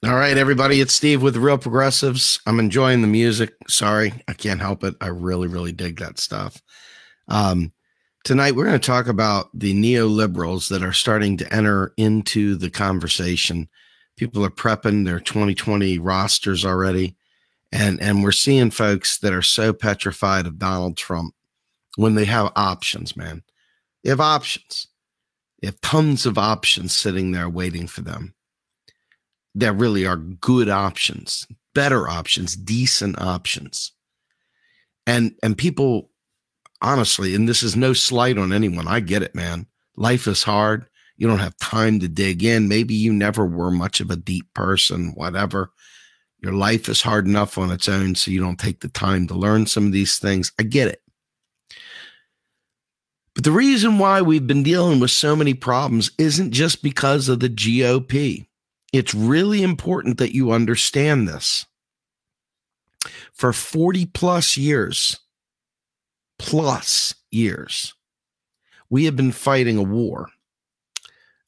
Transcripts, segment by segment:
All right, everybody, it's Steve with the Real Progressives. I'm enjoying the music. Sorry, I can't help it. I really, really dig that stuff. Tonight, we're going to talk about the neoliberals that are starting to enter into the conversation. People are prepping their 2020 rosters already, and we're seeing folks that are so petrified of Donald Trump when they have options, man. They have options. They have tons of options sitting there waiting for them. There really are good options, better options, decent options. And people, honestly, and this is no slight on anyone, I get it, man. Life is hard. You don't have time to dig in. Maybe you never were much of a deep person, whatever. Your life is hard enough on its own, so you don't take the time to learn some of these things. I get it. But the reason why we've been dealing with so many problems isn't just because of the GOP. It's really important that you understand this. For 40 plus years, we have been fighting a war.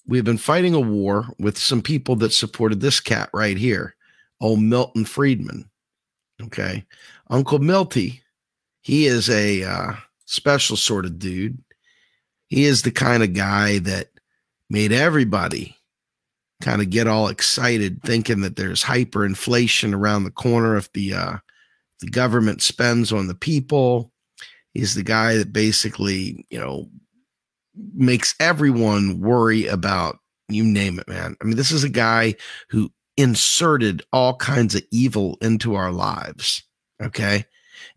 We have been fighting a war with some people that supported this cat right here, old Milton Friedman. Okay. Uncle Milty, he is a special sort of dude. He is the kind of guy that made everybody kind of get all excited thinking that there's hyperinflation around the corner if the government spends on the people. He's the guy that basically, makes everyone worry about, you name it, man. I mean, this is a guy who inserted all kinds of evil into our lives, okay?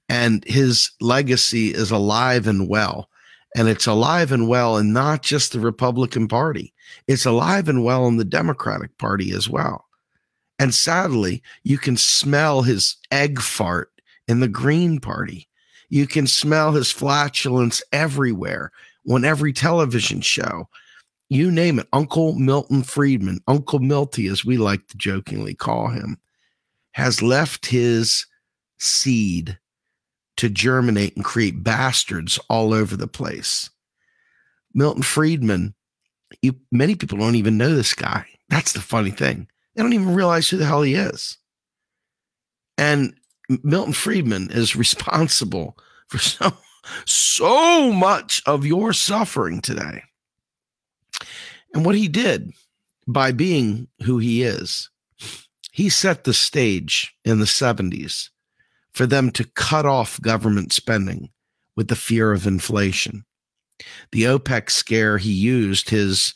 And his legacy is alive and well. And it's alive and well in not just the Republican Party. It's alive and well in the Democratic Party as well. And sadly, you can smell his egg fart in the Green Party. You can smell his flatulence everywhere, on every television show. You name it. Uncle Milton Friedman, Uncle Milty, as we like to jokingly call him, has left his seed to germinate and create bastards all over the place. Milton Friedman, many people don't even know this guy. That's the funny thing. They don't even realize who the hell he is. And Milton Friedman is responsible for so much of your suffering today. And what he did by being who he is, he set the stage in the 70s for them to cut off government spending with the fear of inflation. The OPEC scare, he used his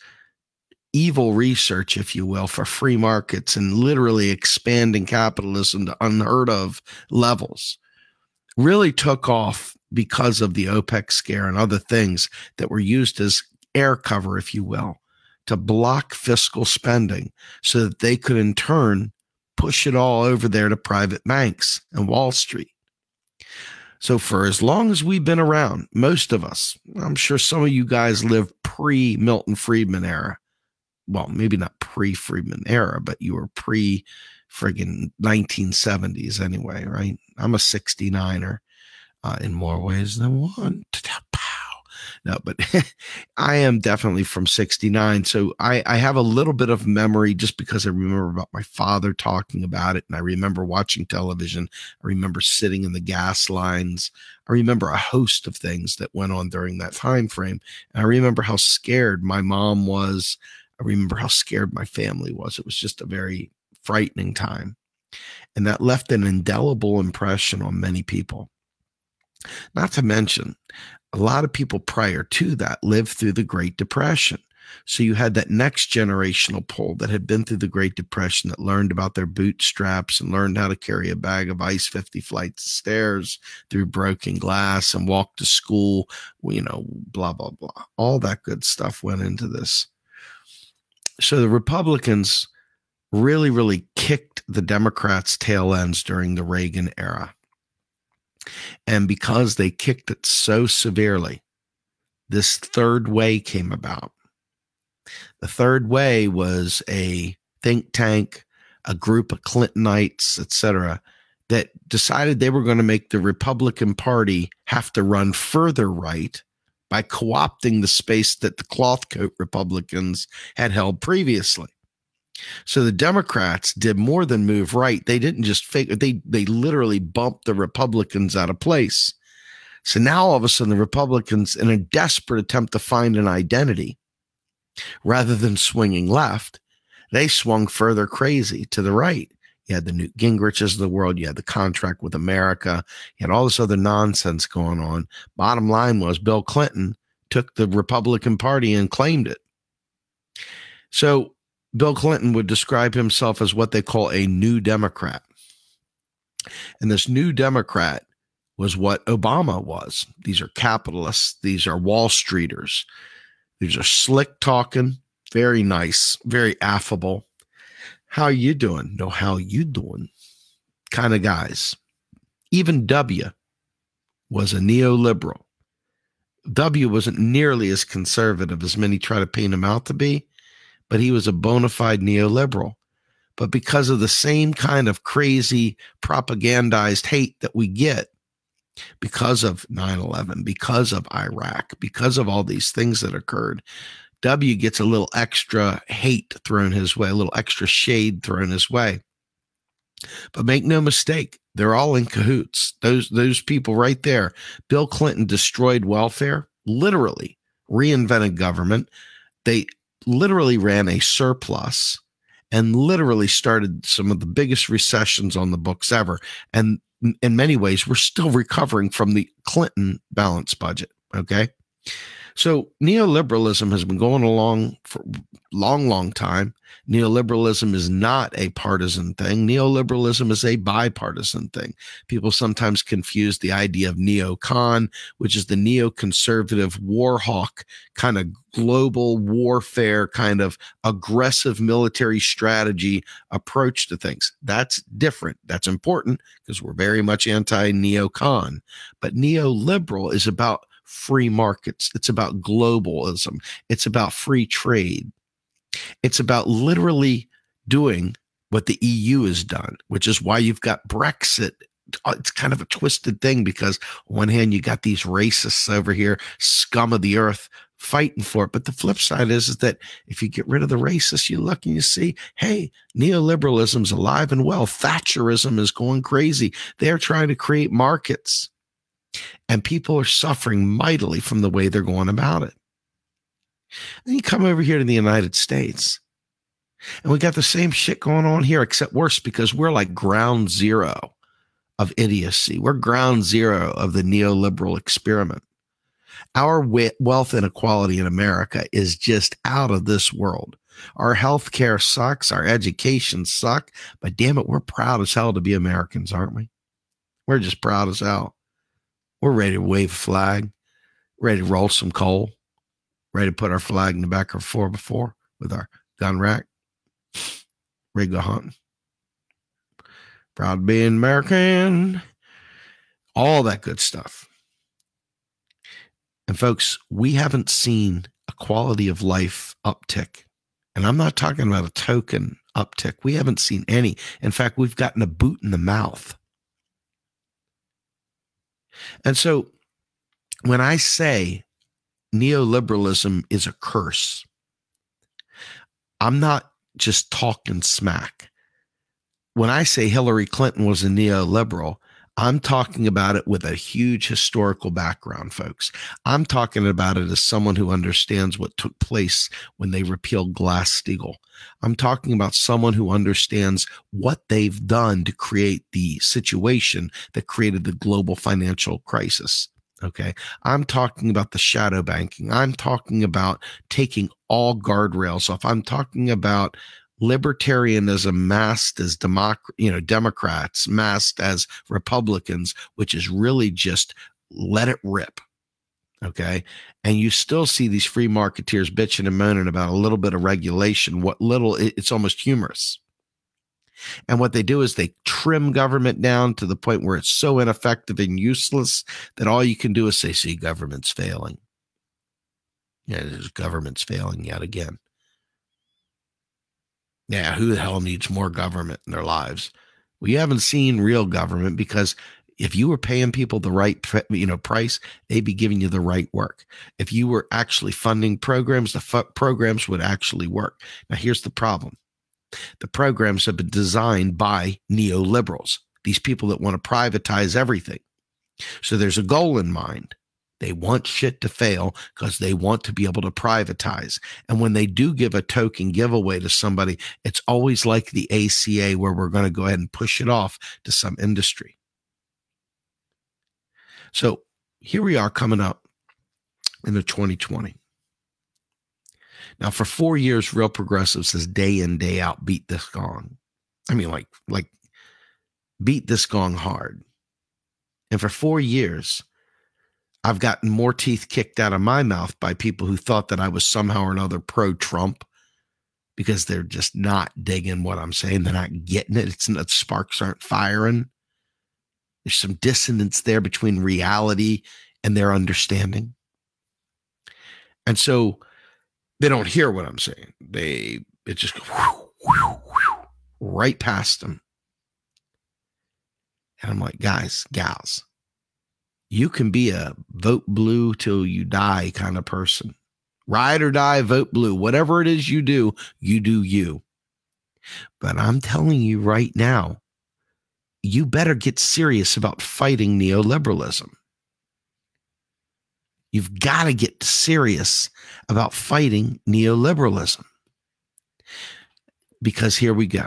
evil research, if you will, for free markets and literally expanding capitalism to unheard of levels, really took off because of the OPEC scare and other things that were used as air cover, if you will, to block fiscal spending so that they could in turn push it all over there to private banks and Wall Street. So for as long as we've been around, most of us, I'm sure some of you guys live pre-Milton Friedman era. Well, maybe not pre-Friedman era, but you were pre-friggin' 1970s anyway, right? I'm a 69er in more ways than one. No, but I am definitely from 69. So I have a little bit of memory just because I remember about my father talking about it. And I remember watching television. I remember sitting in the gas lines. I remember a host of things that went on during that time frame. And I remember how scared my mom was. I remember how scared my family was. It was just a very frightening time. And that left an indelible impression on many people. Not to mention, a lot of people prior to that lived through the Great Depression. So you had that next generational pull that had been through the Great Depression, that learned about their bootstraps and learned how to carry a bag of ice 50 flights of stairs through broken glass and walk to school, blah, blah, blah. All that good stuff went into this. So the Republicans really, really kicked the Democrats' tail ends during the Reagan era. And because they kicked it so severely, this third way came about. The third way was a think tank, a group of Clintonites, etc., that decided they were going to make the Republican Party have to run further right by co-opting the space that the cloth coat Republicans had held previously. So the Democrats did more than move right. They didn't just fake it. They literally bumped the Republicans out of place. So now all of a sudden the Republicans, in a desperate attempt to find an identity, rather than swinging left, they swung further crazy to the right. You had the Newt Gingriches of the world. You had the contract with America. You had all this other nonsense going on. Bottom line was Bill Clinton took the Republican Party and claimed it. So Bill Clinton would describe himself as what they call a new Democrat. And this new Democrat was what Obama was. These are capitalists. These are Wall Streeters. These are slick talking, very nice, very affable. How you doing? No, how you doing? Kind of guys. Even W was a neoliberal. W wasn't nearly as conservative as many try to paint him out to be, but he was a bona fide neoliberal. But because of the same kind of crazy propagandized hate that we get, because of 9/11, because of Iraq, because of all these things that occurred, W gets a little extra hate thrown his way, a little extra shade thrown his way. But make no mistake, they're all in cahoots. Those people right there. Bill Clinton destroyed welfare, literally reinvented government. They literally ran a surplus and literally started some of the biggest recessions on the books ever. And in many ways, we're still recovering from the Clinton balanced budget. Okay. So neoliberalism has been going along for a long, long time. Neoliberalism is not a partisan thing. Neoliberalism is a bipartisan thing. People sometimes confuse the idea of neocon, which is the neoconservative war hawk kind of global warfare, kind of aggressive military strategy approach to things. That's different. That's important because we're very much anti-neocon. But neoliberal is about free markets. It's about globalism. It's about free trade. It's about literally doing what the EU has done, which is why you've got Brexit. It's kind of a twisted thing because on one hand, you got these racists over here, scum of the earth, fighting for it. But the flip side is that if you get rid of the racists, you look and you see, hey, neoliberalism's alive and well. Thatcherism is going crazy. They're trying to create markets. And people are suffering mightily from the way they're going about it. And you come over here to the United States, and we got the same shit going on here, except worse, because we're like ground zero of idiocy. We're ground zero of the neoliberal experiment. Our wealth inequality in America is just out of this world. Our healthcare sucks. Our education sucks. But damn it, we're proud as hell to be Americans, aren't we? We're just proud as hell. We're ready to wave a flag, ready to roll some coal, ready to put our flag in the back of our 4x4 with our gun rack, ready to go hunting. Proud to be an American, all that good stuff. And folks, we haven't seen a quality of life uptick. And I'm not talking about a token uptick. We haven't seen any. In fact, we've gotten a boot in the mouth. And so when I say neoliberalism is a curse, I'm not just talking smack. When I say Hillary Clinton was a neoliberal, I'm talking about it with a huge historical background, folks. I'm talking about it as someone who understands what took place when they repealed Glass-Steagall. I'm talking about someone who understands what they've done to create the situation that created the global financial crisis. Okay. I'm talking about the shadow banking. I'm talking about taking all guardrails off. I'm talking about libertarianism masked as Democrats, masked as Republicans, which is really just let it rip. Okay. And you still see these free marketeers bitching and moaning about a little bit of regulation. What little, it's almost humorous. And what they do is they trim government down to the point where it's so ineffective and useless that all you can do is say, see, government's failing. Yeah, government's failing yet again. Yeah, who the hell needs more government in their lives? Well, you haven't seen real government because if you were paying people the right price, they'd be giving you the right work. If you were actually funding programs, the programs would actually work. Now, here's the problem. The programs have been designed by neoliberals, these people that want to privatize everything. So there's a goal in mind. They want shit to fail because they want to be able to privatize. And when they do give a token giveaway to somebody, it's always like the ACA, where we're going to go ahead and push it off to some industry. So here we are coming up into 2020. Now, for 4 years, Real Progressives has day in, day out beat this gong. I mean, like beat this gong hard. And for 4 years, I've gotten more teeth kicked out of my mouth by people who thought that I was somehow or another pro-Trump, because they're just not digging what I'm saying. They're not getting it. It's not, sparks aren't firing. There's some dissonance there between reality and their understanding. And so they don't hear what I'm saying. It just goes right past them. And I'm like, guys, gals, you can be a vote blue till you die kind of person. Ride or die, vote blue. Whatever it is you do you. But I'm telling you right now, you better get serious about fighting neoliberalism. You've got to get serious about fighting neoliberalism. Because here we go.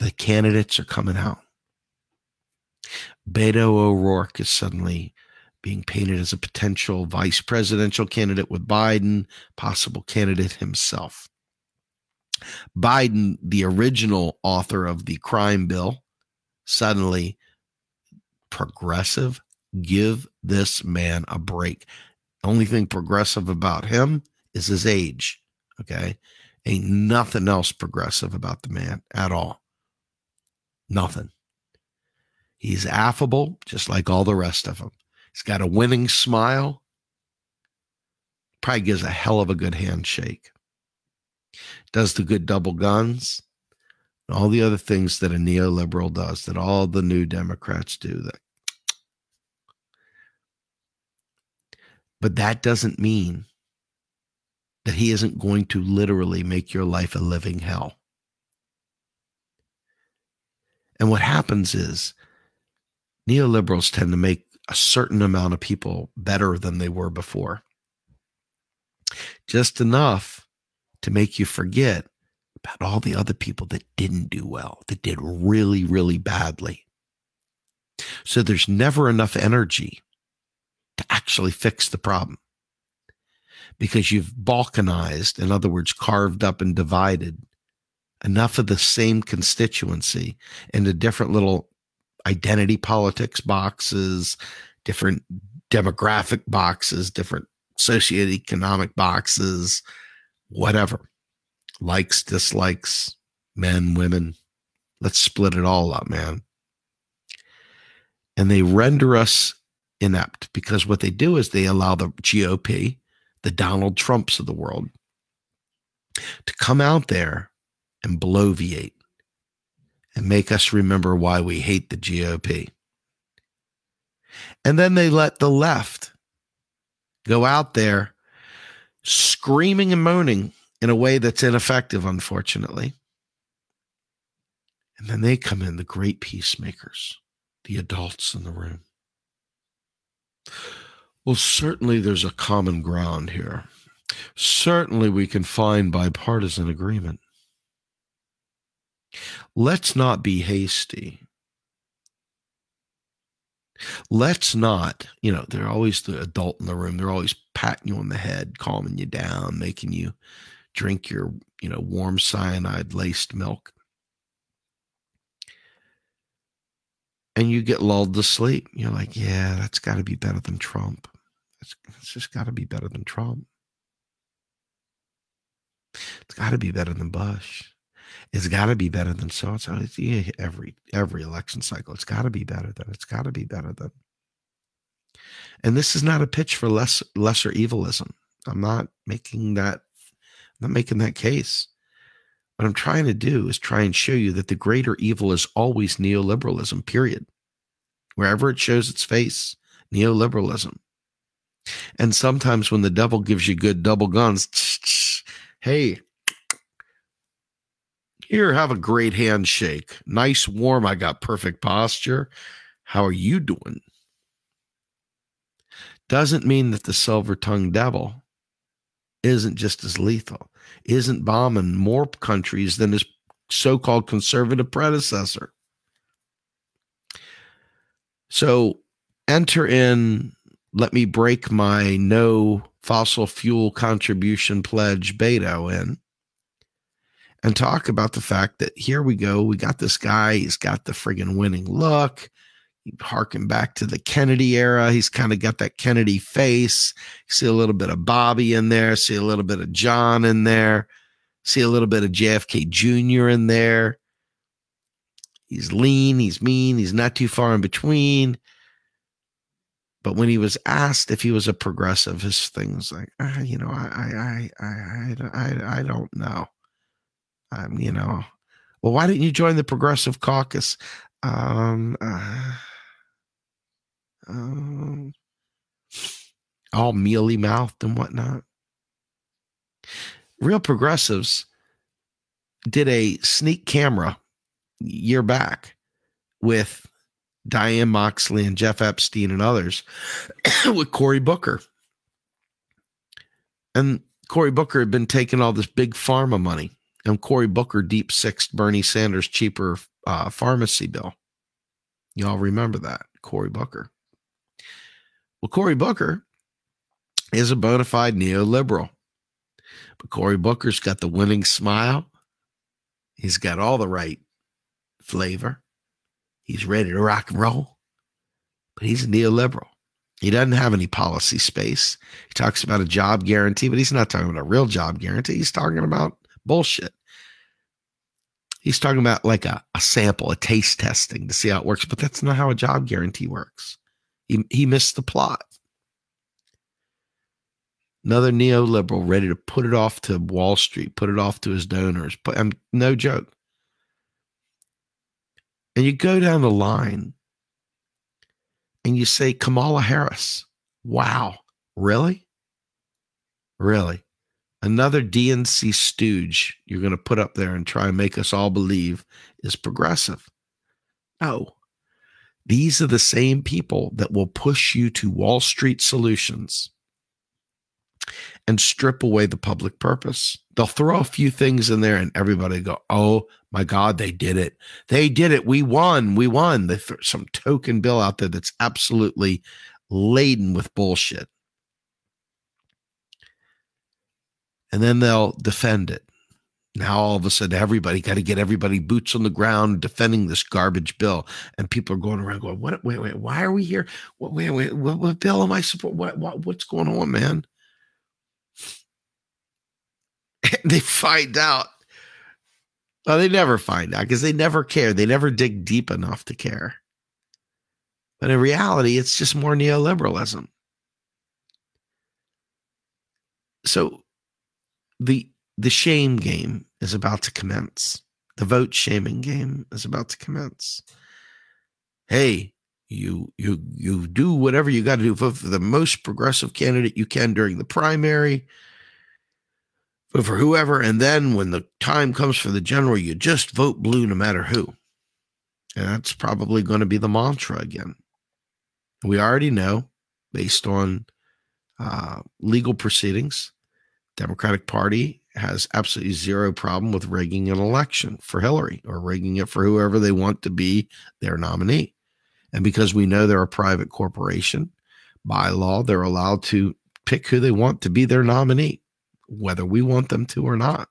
The candidates are coming out. Beto O'Rourke is suddenly being painted as a potential vice presidential candidate with Biden, possible candidate himself. Biden, the original author of the crime bill, suddenly progressive. Give this man a break. The only thing progressive about him is his age. Okay. Ain't nothing else progressive about the man at all. Nothing. He's affable, just like all the rest of them. He's got a winning smile. Probably gives a hell of a good handshake. Does the good double guns. All the other things that a neoliberal does, that all the new Democrats do. But that doesn't mean that he isn't going to literally make your life a living hell. And what happens is neoliberals tend to make a certain amount of people better than they were before. Just enough to make you forget about all the other people that didn't do well, that did really, really badly. So there's never enough energy to actually fix the problem, because you've balkanized, in other words, carved up and divided enough of the same constituency into different little identity politics boxes, different demographic boxes, different socioeconomic boxes, whatever. Likes, dislikes, men, women. Let's split it all up, man. And they render us inept, because what they do is they allow the GOP, the Donald Trumps of the world, to come out there and bloviate and make us remember why we hate the GOP. And then they let the left go out there screaming and moaning in a way that's ineffective, unfortunately. And then they come in, the great peacemakers, the adults in the room. Well, certainly there's a common ground here. Certainly we can find bipartisan agreement. Let's not be hasty. Let's not, they're always the adult in the room. They're always patting you on the head, calming you down, making you drink your, warm cyanide-laced milk. And you get lulled to sleep. You're like, yeah, that's got to be better than Trump. It's just got to be better than Trump. It's got to be better than Bush. It's got to be better than so-and-so. Yeah, every election cycle, it's got to be better than. It's got to be better than. And this is not a pitch for lesser evilism. I'm not making that case. What I'm trying to do is try and show you that the greater evil is always neoliberalism, period. Wherever it shows its face, neoliberalism. And sometimes when the devil gives you good double guns, hey, Here, have a great handshake. Nice, warm. I got perfect posture. How are you doing? Doesn't mean that the silver-tongued devil isn't just as lethal, isn't bombing more countries than his so-called conservative predecessor. So enter in, let me break my no fossil fuel contribution pledge Beto in and talk about the fact that here we go. We got this guy. He's got the friggin' winning look. You harken back to the Kennedy era. He's kind of got that Kennedy face. You see a little bit of Bobby in there. See a little bit of John in there. See a little bit of JFK Jr. in there. He's lean. He's mean. He's not too far in between. But when he was asked if he was a progressive, his thing was like, I don't know. Well, why didn't you join the Progressive Caucus? All mealy mouthed and whatnot. Real progressives did a sneak camera year back with Diane Moxley and Jeff Epstein and others with Cory Booker. And Cory Booker had been taking all this big pharma money, and Cory Booker deep sixed Bernie Sanders' cheaper pharmacy bill. Y'all remember that, Cory Booker. Well, Cory Booker is a bona fide neoliberal. But Cory Booker's got the winning smile. He's got all the right flavor. He's ready to rock and roll. But he's a neoliberal. He doesn't have any policy space. He talks about a job guarantee, but he's not talking about a real job guarantee. He's talking about bullshit. He's talking about like a sample, a taste testing to see how it works, but that's not how a job guarantee works. He missed the plot. Another neoliberal ready to put it off to Wall Street, put it off to his donors. But no joke. And you go down the line and you say, Kamala Harris. Wow. Really? Really? Another DNC stooge you're going to put up there and try and make us all believe is progressive. No. These are the same people that will push you to Wall Street solutions and strip away the public purpose. They'll throw a few things in there and everybody go, oh my God, they did it. They did it. We won. We won. They threw some token bill out there that's absolutely laden with bullshit. And then they'll defend it. Now, all of a sudden, everybody got to get everybody boots on the ground defending this garbage bill. And people are going around going, wait, why are we here? What bill am I supporting? What's going on, man? And they find out. Well, they never find out because they never care. They never dig deep enough to care. But in reality, it's just more neoliberalism. So the shame game is about to commence. The vote shaming game is about to commence. Hey, you do whatever you got to do. Vote for the most progressive candidate you can during the primary. Vote for whoever. And then when the time comes for the general, you just vote blue no matter who. And that's probably going to be the mantra again. We already know, based on legal proceedings, Democratic Party has absolutely zero problem with rigging an election for Hillary or rigging it for whoever they want to be their nominee. And because we know they're a private corporation, by law, they're allowed to pick who they want to be their nominee, whether we want them to or not.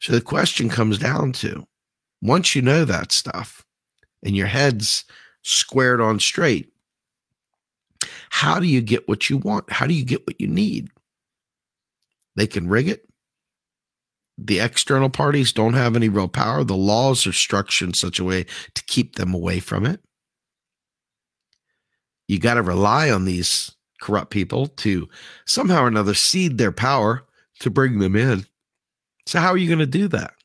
So the question comes down to, once you know that stuff and your head's squared on straight, how do you get what you want? How do you get what you need? They can rig it. The external parties don't have any real power. The laws are structured in such a way to keep them away from it. You got to rely on these corrupt people to somehow or another cede their power to bring them in. So how are you going to do that?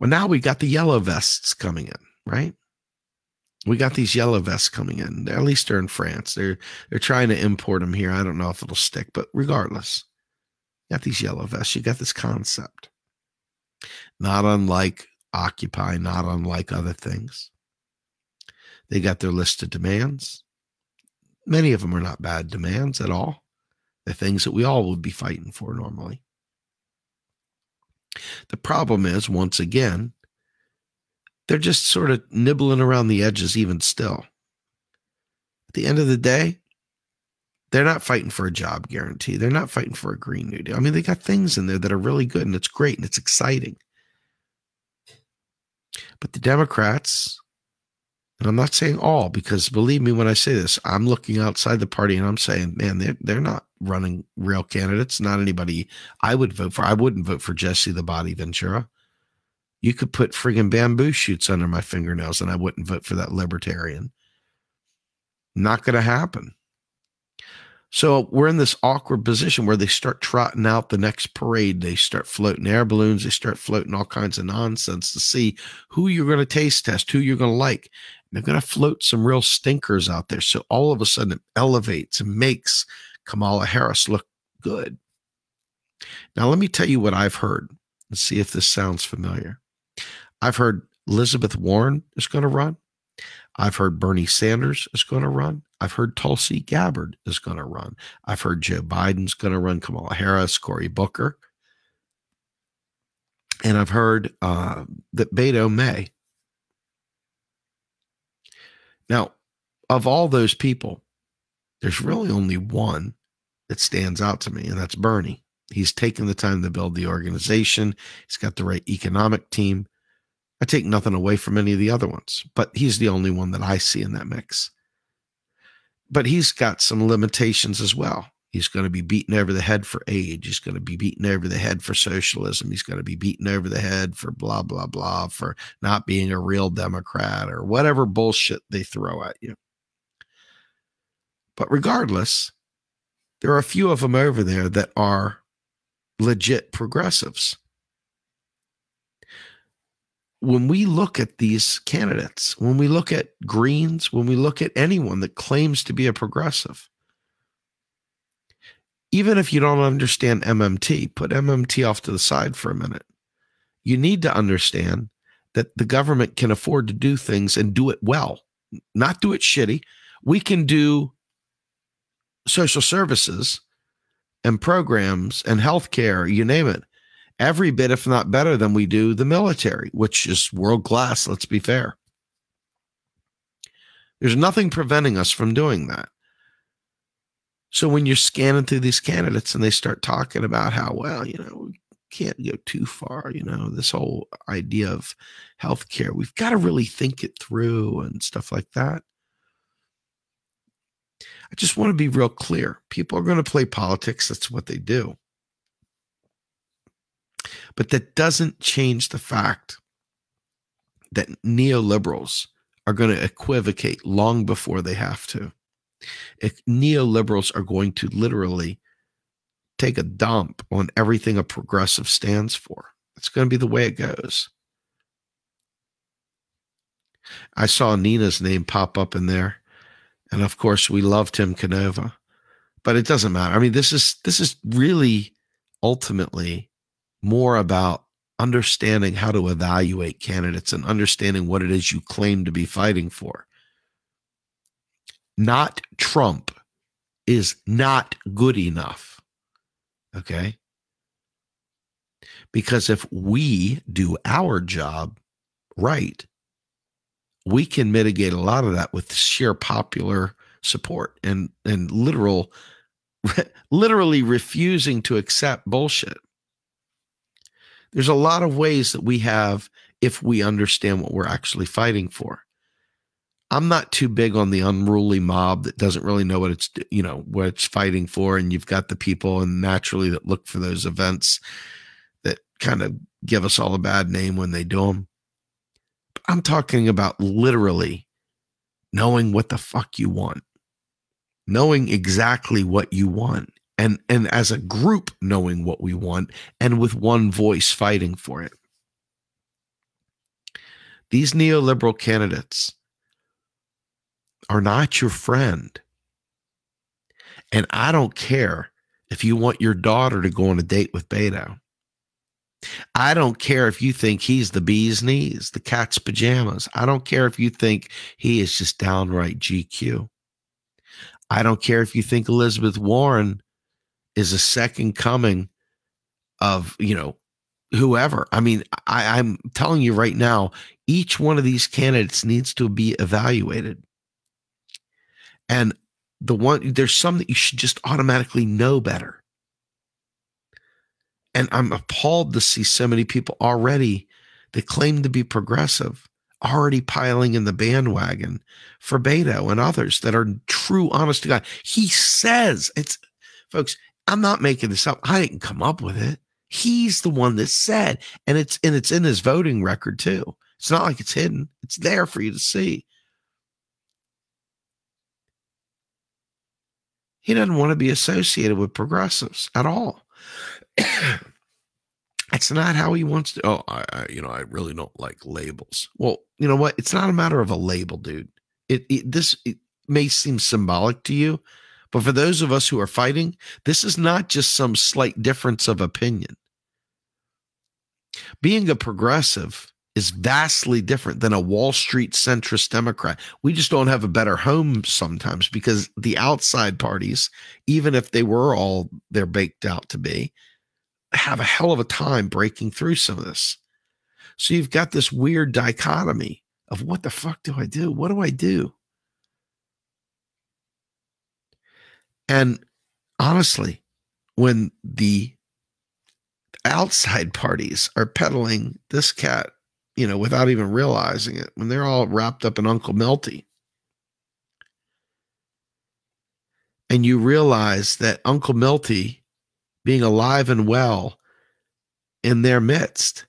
Well, now we got the yellow vests coming in, right? We got these yellow vests coming in. At least they're in France. They're trying to import them here. I don't know if it'll stick, but regardless. got these yellow vests, you got this concept. Not unlike Occupy, not unlike other things. They got their list of demands. Many of them are not bad demands at all. They're things that we all would be fighting for normally. The problem is, once again, they're just sort of nibbling around the edges even still. At the end of the day, they're not fighting for a job guarantee. They're not fighting for a Green New Deal. I mean, they got things in there that are really good, and it's great, and it's exciting. But the Democrats, and I'm not saying all, because believe me when I say this, I'm looking outside the party and I'm saying, man, they're not running real candidates, not anybody I would vote for. I wouldn't vote for Jesse the Body Ventura. You could put friggin' bamboo shoots under my fingernails and I wouldn't vote for that libertarian. Not going to happen. So we're in this awkward position where they start trotting out the next parade. They start floating air balloons. They start floating all kinds of nonsense to see who you're going to taste test, who you're going to like. And they're going to float some real stinkers out there. So all of a sudden it elevates and makes Kamala Harris look good. Now, let me tell you what I've heard and see if this sounds familiar. I've heard Elizabeth Warren is going to run. I've heard Bernie Sanders is going to run. I've heard Tulsi Gabbard is going to run. I've heard Joe Biden's going to run, Kamala Harris, Cory Booker. And I've heard that Beto may. Now, of all those people, there's really only one that stands out to me, and that's Bernie. He's taken the time to build the organization. He's got the right economic team. I take nothing away from any of the other ones, but he's the only one that I see in that mix. But he's got some limitations as well. He's going to be beaten over the head for age. He's going to be beaten over the head for socialism. He's going to be beaten over the head for blah, blah, blah, for not being a real Democrat or whatever bullshit they throw at you. But regardless, there are a few of them over there that are legit progressives. When we look at these candidates, when we look at Greens, when we look at anyone that claims to be a progressive, even if you don't understand MMT, put MMT off to the side for a minute. You need to understand that the government can afford to do things and do it well, not do it shitty. We can do social services and programs and healthcare, you name it, every bit, if not better than we do the military, which is world class. Let's be fair. There's nothing preventing us from doing that. So when you're scanning through these candidates and they start talking about how, well, you know, we can't go too far, you know, this whole idea of healthcare, we've got to really think it through and stuff like that. I just want to be real clear. People are going to play politics. That's what they do. But that doesn't change the fact that neoliberals are going to equivocate long before they have to. If neoliberals are going to literally take a dump on everything a progressive stands for. It's going to be the way it goes. I saw Nina's name pop up in there. And of course, we love Tim Canova. But it doesn't matter. I mean, this is really ultimately more about understanding how to evaluate candidates and understanding what it is you claim to be fighting for. Not Trump is not good enough. Okay? Because if we do our job right, we can mitigate a lot of that with sheer popular support and literally refusing to accept bullshit. There's a lot of ways that we have if we understand what we're actually fighting for. I'm not too big on the unruly mob that doesn't really know what it's, you know, what it's fighting for. And you've got the people and naturally that look for those events that kind of give us all a bad name when they do them. But I'm talking about literally knowing what the fuck you want, knowing exactly what you want. And as a group, knowing what we want and with one voice fighting for it. These neoliberal candidates are not your friend. And I don't care if you want your daughter to go on a date with Beto, I don't care if you think he's the bee's knees, the cat's pajamas. I don't care if you think he is just downright GQ. I don't care if you think Elizabeth Warren is a second coming of, whoever. I mean, I'm telling you right now, each one of these candidates needs to be evaluated. And there's some that you should just automatically know better. And I'm appalled to see so many people already that claim to be progressive already piling in the bandwagon for Beto and others that are true, honest to God. He says, folks, I'm not making this up. I didn't come up with it. He's the one that said, and it's in his voting record too. It's not like it's hidden. It's there for you to see. He doesn't want to be associated with progressives at all. It's not how he wants to. I really don't like labels. Well, you know what? It's not a matter of a label, dude. This may seem symbolic to you, but for those of us who are fighting, this is not just some slight difference of opinion. Being a progressive is vastly different than a Wall Street centrist Democrat. We just don't have a better home sometimes because the outside parties, even if they were all they're baked out to be, have a hell of a time breaking through some of this. So you've got this weird dichotomy of what the fuck do I do? What do I do? And honestly, when the outside parties are peddling this cat, without even realizing it, when they're all wrapped up in Uncle Milty, and you realize that Uncle Milty being alive and well in their midst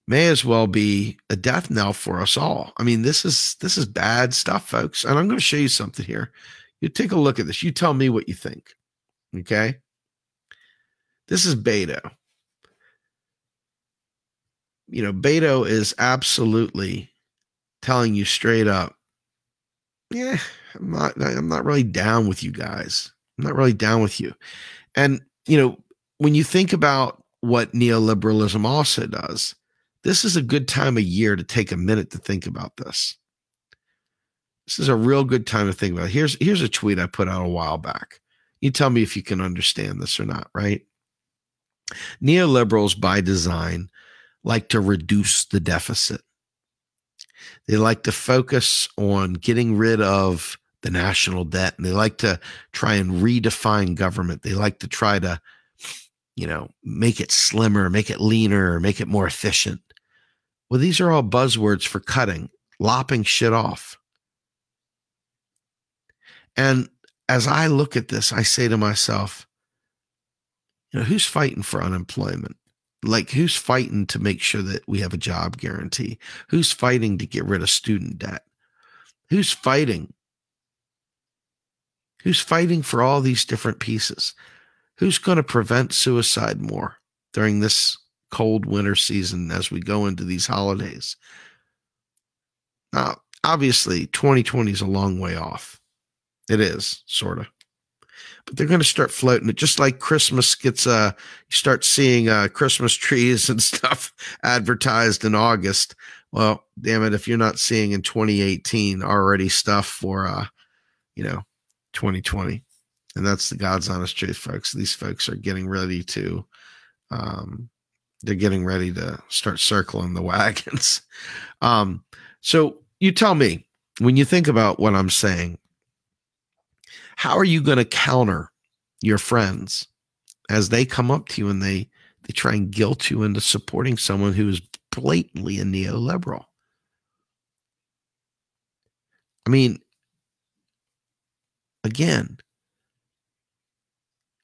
may as well be a death knell for us all. I mean, this is bad stuff, folks. And I'm going to show you something here. You take a look at this. You tell me what you think. Okay. This is Beto. Beto is absolutely telling you straight up, yeah, I'm not really down with you guys. I'm not really down with you. And, when you think about what neoliberalism also does, this is a good time of year to take a minute to think about this. This is a real good time to think about it. Here's a tweet I put out a while back. You tell me if you can understand this or not, right? Neoliberals by design like to reduce the deficit. They like to focus on getting rid of the national debt, and they like to try and redefine government. They like to try to, make it slimmer, make it leaner, make it more efficient. Well, these are all buzzwords for cutting, lopping shit off. And as I look at this, I say to myself, who's fighting for unemployment? Like, who's fighting to make sure that we have a job guarantee? Who's fighting to get rid of student debt? Who's fighting? Who's fighting for all these different pieces? Who's going to prevent suicide more during this cold winter season as we go into these holidays? Now, obviously, 2020 is a long way off. It is, sort of. But they're going to start floating it, just like Christmas gets, you start seeing Christmas trees and stuff advertised in August. Well, damn it, if you're not seeing in 2018 already stuff for, 2020. And that's the God's honest truth, folks. These folks are getting ready to, they're getting ready to start circling the wagons. So you tell me, when you think about what I'm saying, how are you going to counter your friends as they come up to you and they try and guilt you into supporting someone who is blatantly a neoliberal? I mean, again,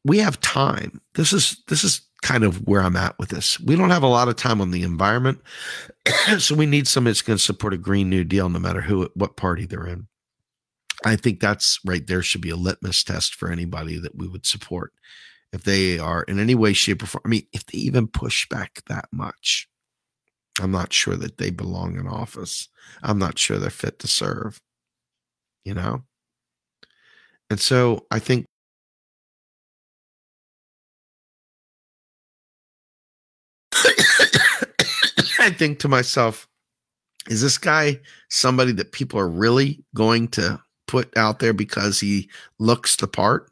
we have time. This is kind of where I'm at with this. We don't have a lot of time on the environment, so we need somebody that's going to support a Green New Deal, no matter what party they're in. I think that's right there should be a litmus test for anybody that we would support. If they are in any way, shape, or form, I mean, if they even push back that much, I'm not sure that they belong in office. I'm not sure they're fit to serve, And so I think think to myself, is this guy somebody that people are really going to put out there because he looks the part?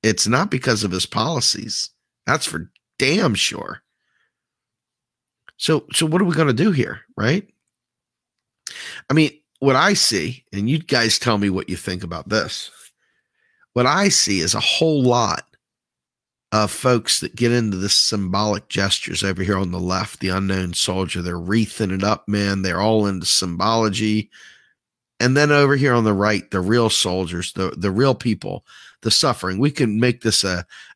It's not because of his policies. That's for damn sure. So what are we going to do here, right? I mean, what I see, and you guys tell me what you think about this. What I see is a whole lot of folks that get into this symbolic gestures over here on the left, the unknown soldier. They're wreathing it up, man. They're all into symbology. And then over here on the right, the real soldiers, the real people, the suffering. We can make this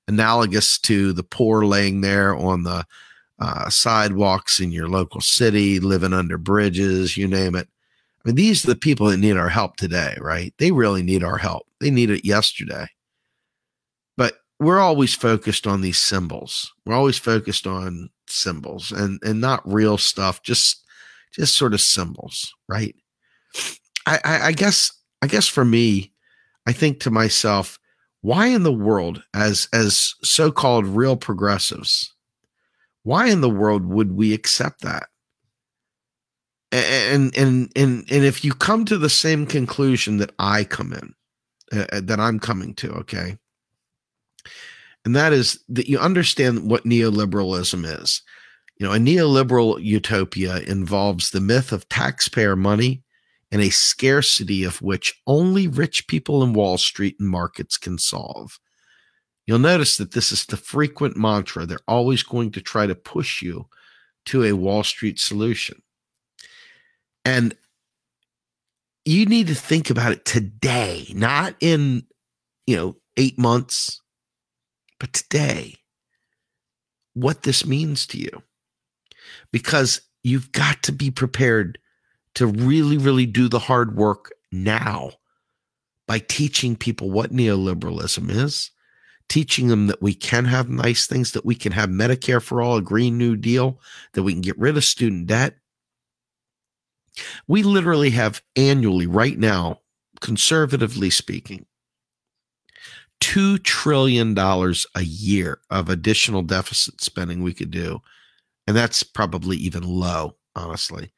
analogous to the poor laying there on the sidewalks in your local city, living under bridges, you name it. I mean, these are the people that need our help today, right? They really need our help. They need it yesterday. But we're always focused on these symbols. We're always focused on symbols and not real stuff, just sort of symbols, right? I guess for me, I think to myself, why in the world, as so-called real progressives, why in the world would we accept that? And if you come to the same conclusion that I come in, that I'm coming to, okay, and that is that you understand what neoliberalism is. You know, a neoliberal utopia involves the myth of taxpayer money and a scarcity of which only rich people in Wall Street and markets can solve. You'll notice that this is the frequent mantra. They're always going to try to push you to a Wall Street solution. And you need to think about it today, not in, 8 months, but today, what this means to you. Because you've got to be prepared to really, really do the hard work now by teaching people what neoliberalism is, teaching them that we can have nice things, that we can have Medicare for all, a Green New Deal, that we can get rid of student debt. We literally have annually right now, conservatively speaking, $2 trillion a year of additional deficit spending we could do. And that's probably even low, honestly.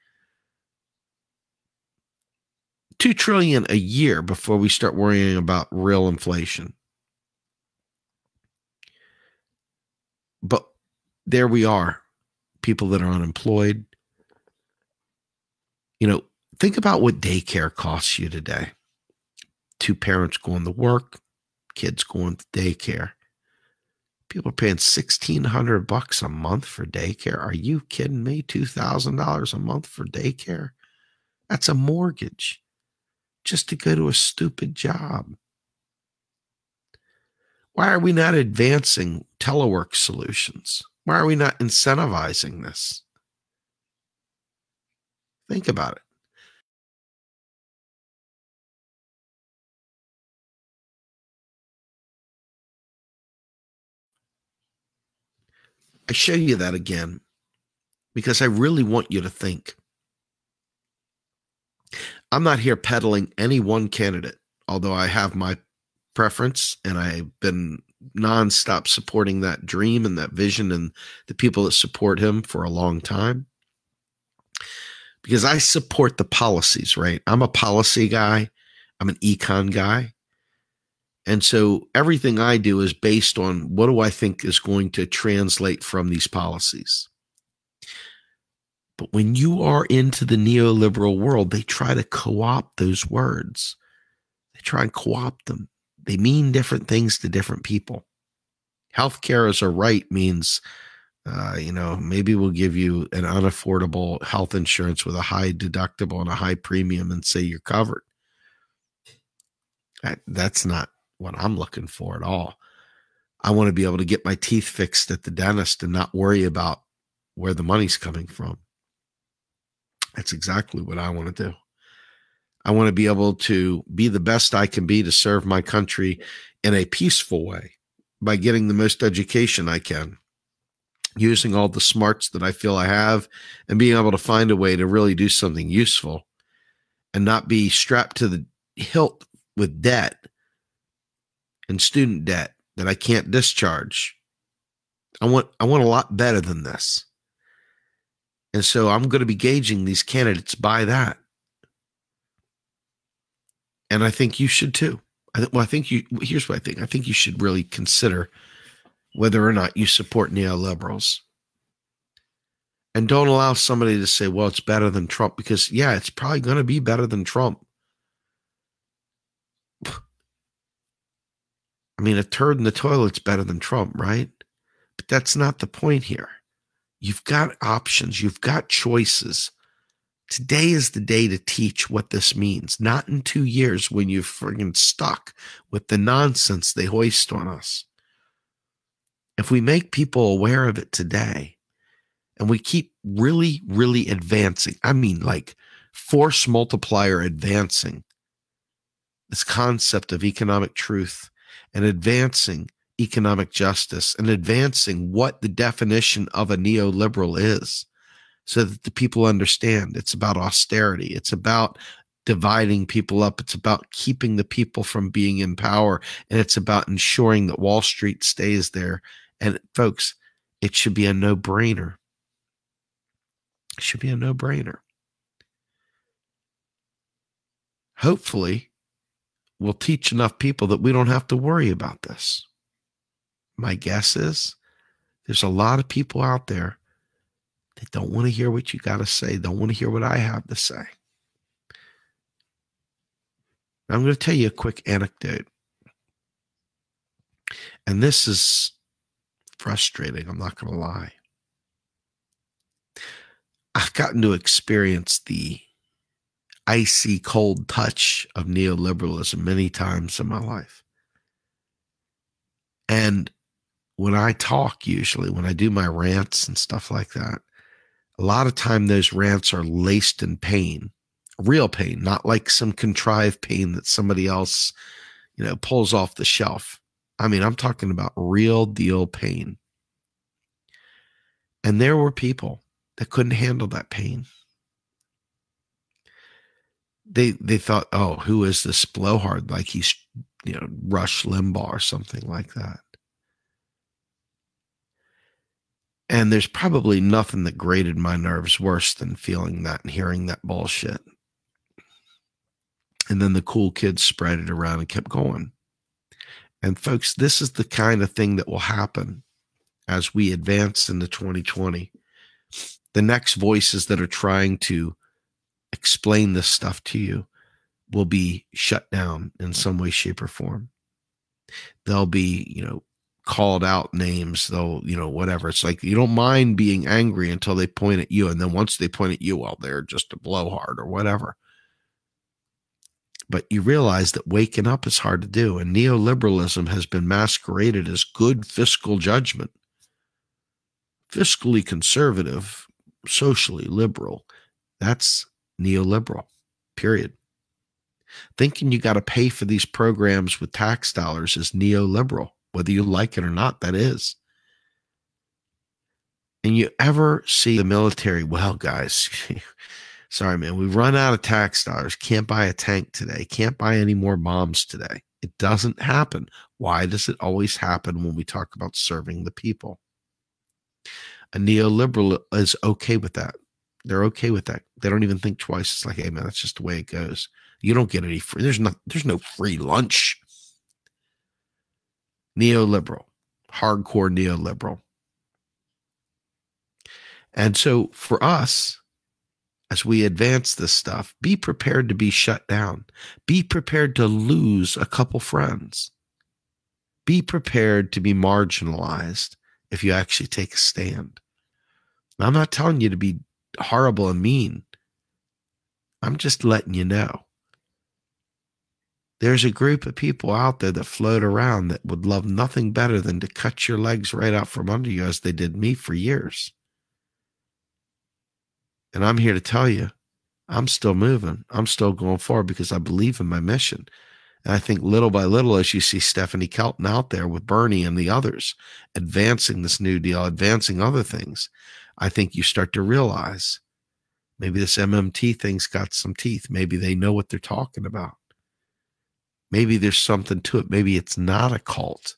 $2 trillion a year before we start worrying about real inflation. But there we are, people that are unemployed. Think about what daycare costs you today. 2 parents going to work, kids going to daycare. People are paying $1,600 a month for daycare. Are you kidding me? $2,000 a month for daycare? That's a mortgage just to go to a stupid job. Why are we not advancing telework solutions? Why are we not incentivizing this? Think about it. I show you that again because I really want you to think. I'm not here peddling any one candidate, although I have my preference and I've been nonstop supporting that dream and that vision and the people that support him for a long time. Because I support the policies, right? I'm a policy guy. I'm an econ guy. And so everything I do is based on what do I think is going to translate from these policies. But when you are into the neoliberal world, they try to co-opt those words. They try and co-opt them. They mean different things to different people. Healthcare as a right means, maybe we'll give you an unaffordable health insurance with a high deductible and a high premium and say you're covered. That's not what I'm looking for at all. I want to be able to get my teeth fixed at the dentist and not worry about where the money's coming from. That's exactly what I want to do. I want to be able to be the best I can be to serve my country in a peaceful way by getting the most education I can, using all the smarts that I feel I have, and being able to find a way to really do something useful and not be strapped to the hilt with debt and student debt that I can't discharge. I want a lot better than this. And so I'm going to be gauging these candidates by that. And I think you should too. Here's what I think. I think you should really consider whether or not you support neoliberals. And don't allow somebody to say, well, it's better than Trump, because yeah, it's probably going to be better than Trump. I mean, a turd in the toilet's better than Trump, right? But that's not the point here. You've got options. You've got choices. Today is the day to teach what this means, not in 2 years when you're friggin' stuck with the nonsense they hoist on us. If we make people aware of it today, and we keep really, really advancing, I mean like force multiplier advancing this concept of economic truth and advancing economic justice and advancing what the definition of a neoliberal is, so that the people understand it's about austerity. It's about dividing people up. It's about keeping the people from being in power. And it's about ensuring that Wall Street stays there. And folks, it should be a no-brainer. It should be a no-brainer. Hopefully, we'll teach enough people that we don't have to worry about this. My guess is there's a lot of people out there that don't want to hear what you got to say, don't want to hear what I have to say. I'm going to tell you a quick anecdote. And this is frustrating, I'm not going to lie. I've gotten to experience the icy cold touch of neoliberalism many times in my life. And when I talk, usually when I do my rants and stuff like that, a lot of time those rants are laced in pain, real pain, not like some contrived pain that somebody else, pulls off the shelf. I mean, I'm talking about real deal pain. And there were people that couldn't handle that pain. They thought, oh, who is this blowhard? Like he's, Rush Limbaugh or something like that. And there's probably nothing that grated my nerves worse than feeling that and hearing that bullshit. And then the cool kids spread it around and kept going. And folks, this is the kind of thing that will happen as we advance into 2020. The next voices that are trying to explain this stuff to you will be shut down in some way, shape, or form. They'll be, called out names, they'll, whatever. It's like you don't mind being angry until they point at you. And then once they point at you, well, they're just a blowhard or whatever. But you realize that waking up is hard to do. And neoliberalism has been masqueraded as good fiscal judgment. Fiscally conservative, socially liberal. That's neoliberal, period. Thinking you got to pay for these programs with tax dollars is neoliberal. Whether you like it or not, that is. And you ever see the military, well, guys, sorry, man, we've run out of tax dollars. Can't buy a tank today. Can't buy any more bombs today. It doesn't happen. Why does it always happen when we talk about serving the people? A neoliberal is okay with that. They're okay with that. They don't even think twice. It's like, hey, man, that's just the way it goes. You don't get any free. There's no free lunch. Neoliberal, hardcore neoliberal. And so for us, as we advance this stuff, be prepared to be shut down. Be prepared to lose a couple friends. Be prepared to be marginalized if you actually take a stand. Now, I'm not telling you to be horrible and mean. I'm just letting you know. There's a group of people out there that float around that would love nothing better than to cut your legs right out from under you, as they did me for years. And I'm here to tell you, I'm still moving. I'm still going forward because I believe in my mission. And I think little by little, as you see Stephanie Kelton out there with Bernie and the others advancing this New Deal, advancing other things, I think you start to realize maybe this MMT thing's got some teeth. Maybe they know what they're talking about. Maybe there's something to it. Maybe it's not a cult.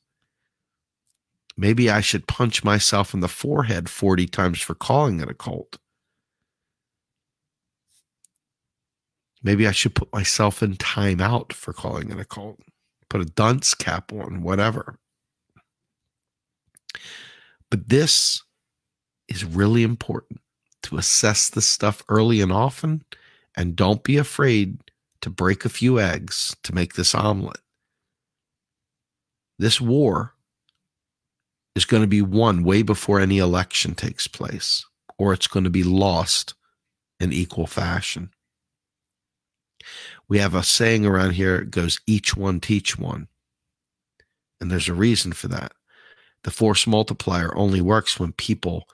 Maybe I should punch myself in the forehead 40 times for calling it a cult. Maybe I should put myself in timeout for calling it a cult. Put a dunce cap on, whatever. But this is really important, to assess this stuff early and often, and don't be afraid to break a few eggs to make this omelet. This war is going to be won way before any election takes place, or it's going to be lost in equal fashion. We have a saying around here, it goes, each one teach one. And there's a reason for that. The force multiplier only works when people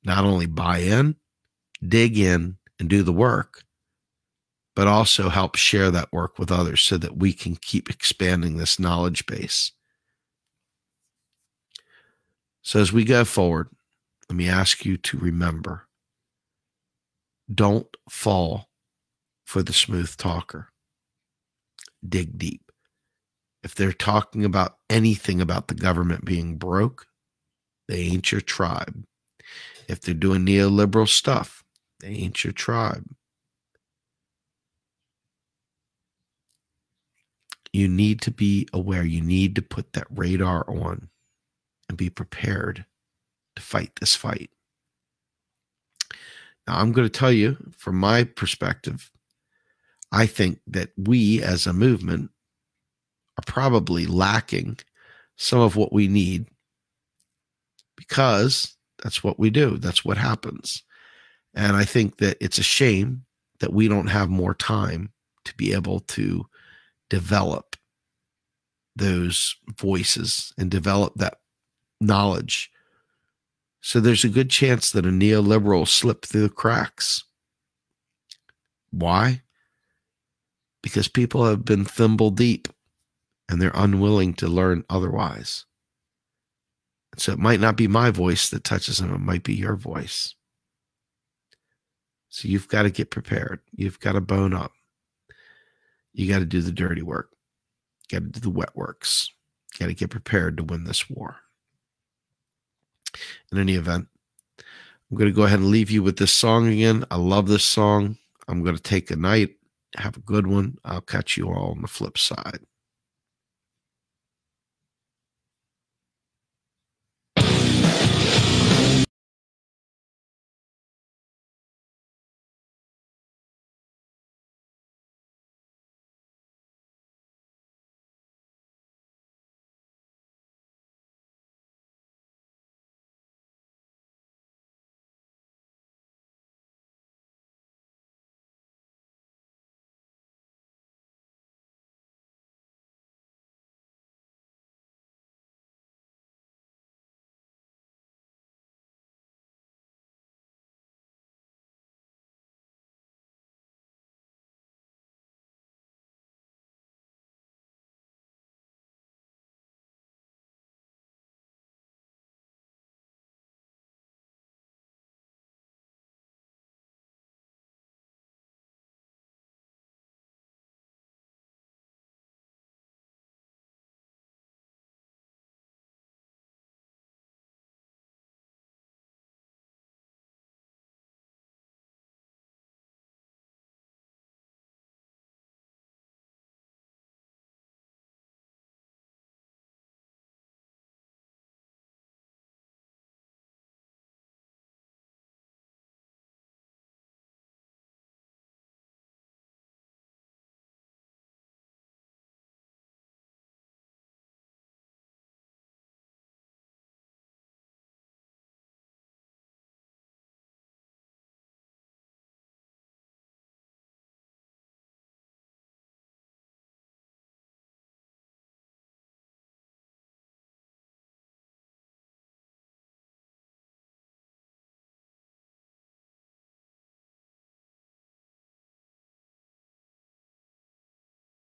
not only buy in, dig in, and do the work, but also help share that work with others so that we can keep expanding this knowledge base. So as we go forward, let me ask you to remember, don't fall for the smooth talker. Dig deep. If they're talking about anything about the government being broke, they ain't your tribe. If they're doing neoliberal stuff, they ain't your tribe. You need to be aware. You need to put that radar on and be prepared to fight this fight. Now, I'm going to tell you, from my perspective, I think that we as a movement are probably lacking some of what we need, because that's what we do. That's what happens. And I think that it's a shame that we don't have more time to be able to develop those voices and develop that knowledge. So there's a good chance that a neoliberal will slip through the cracks. Why? Because people have been thimble deep and they're unwilling to learn otherwise. So it might not be my voice that touches them. It might be your voice. So you've got to get prepared. You've got to bone up. You got to do the dirty work. You got to do the wet works. You got to get prepared to win this war. In any event, I'm going to go ahead and leave you with this song again. I love this song. I'm going to take a night. Have a good one. I'll catch you all on the flip side.